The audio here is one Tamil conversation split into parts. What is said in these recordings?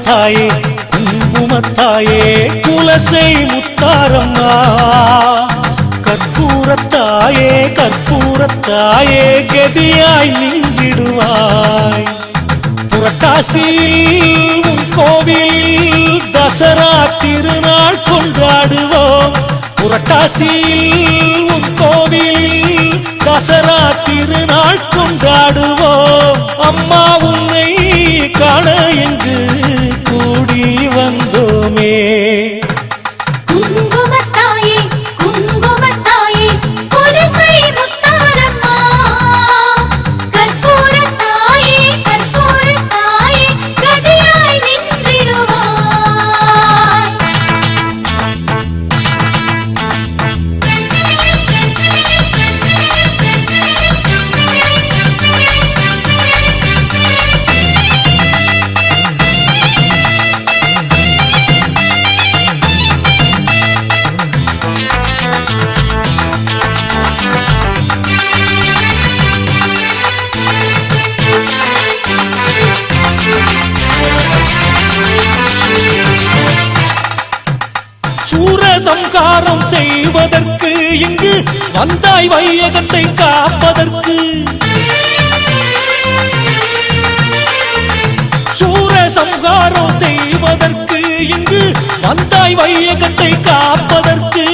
குங்குமத்தாயே குங்குமத்தாயே குலசை முத்தாரம்மா கற்பூரத்தாயே கற்பூரத்தாயே கதியாய் நின்றிடுவாய் புரட்டாசியில் உன் கோவிலில் தசரா திருநாள் கொண்டாடுவோம் புரட்டாசியில் உன் கோவிலில் தசரா திருநாள் கொண்டாடுவோம் அம்மா உன்னை காண எங்கு கூடி வந்தோமே குங்குமத்தாயே குங்குமத்தாயே குலசை முத்தாரம்மா கற்பூரத்தாயே கற்பூரத்தாயே கதியாய் நின்றிடுவாய் சூரசம்ஹாரம் செய்வதற்கு இங்கு வந்தாய் வையகத்தை காப்பதற்கு சூரசம்ஹாரம் செய்வதற்கு இங்கு வந்தாய் வையகத்தை காப்பதற்கு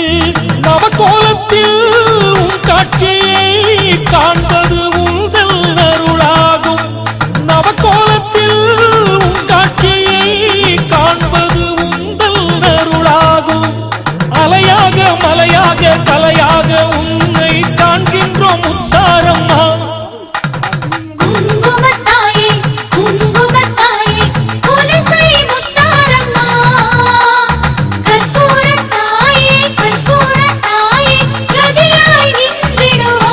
நவகோலத்தில் உன் காட்சியை காண்பது உந்தல் அருளாகும் நவகோலத்தில் உன் காட்சியை காண்பது உந்தல் அருளாகும் அலையாக மலையாக கலையாக உன்னை காண்கின்றோம் முத்தாரம்மா குங்குமத்தாயே குங்குமத்தாயே குலசை முத்தாரம்மா கற்பூரத்தாயே கற்பூரத்தாயே கதியாய் நின்றிடுவாய்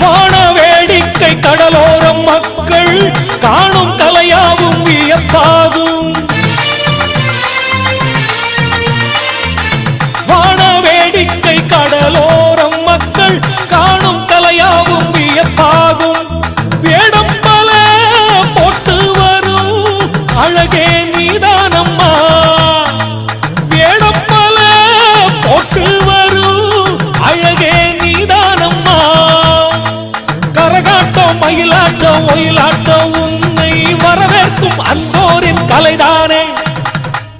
வான வேடிக்கை கடலோரம் மக்கள் காணும் கலையாவும் வியப்பாகும் வான வேடிக்கை கடலோரம் மக்கள் காணும் கலையாவும் வியப்பாகும் வேடம் பல போட்டு வரும் அழகே நீதானம்மா வேடம் பல போட்டு வரும் அழகே நீதானம்மா கரகாட்டம் மயிலாட்டம் ஒயிலாட்டம் உன்னை வரவேற்கும் அன்போரின் கலைதானே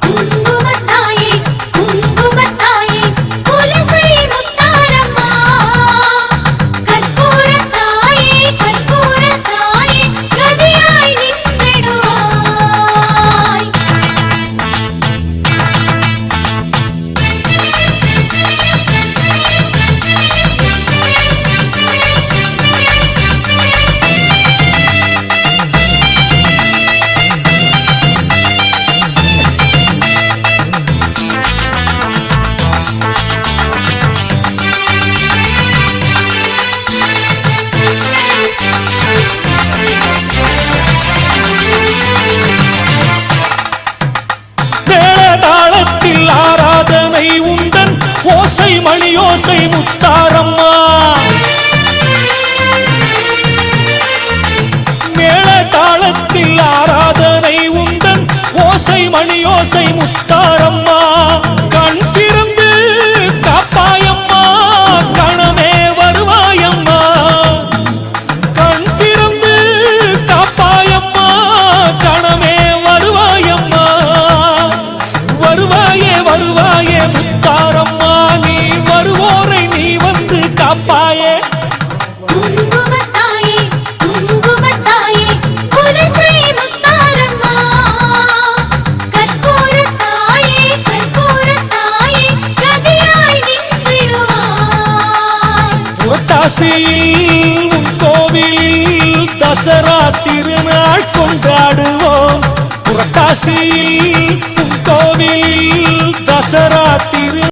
குங்குமத்தாயே குங்குமத்தாயே குலசை முத்தாரம்மா கற்பூரத்தாயே கற்பூரத்தாயே கதியாய் நின்றிடுவாய் மேளதாளத்தில் ஆராதனை உந்தன் ஓசை மணியோசை முத்தாரம்மா மேளதாளத்தில் ஆராதனை உந்தன் ஓசை மணியோசை முத்தாரம்மா கண் திறந்து காப்பாயம்மா கணமே வருவாயம்மா கண் திறந்து காப்பாயம்மா கணமே வருவாயம்மா வருவாயே வருவாயே முத்தாரம்மா நீ வருவோரை நீ வந்து காப்பாயே குங்குமத்தாயே குங்குமத்தாயே குலசை முத்தாரம்மா கற்பூரத்தாயே கற்பூரத்தாயே கதியாய் நின்றிடுவாய் புரட்டாசியில் உன் கோவிலில் தசரா திருநாள் கொண்டாடுவோம் புரட்டாசியில் உன் கோவிலில் தசரா திரு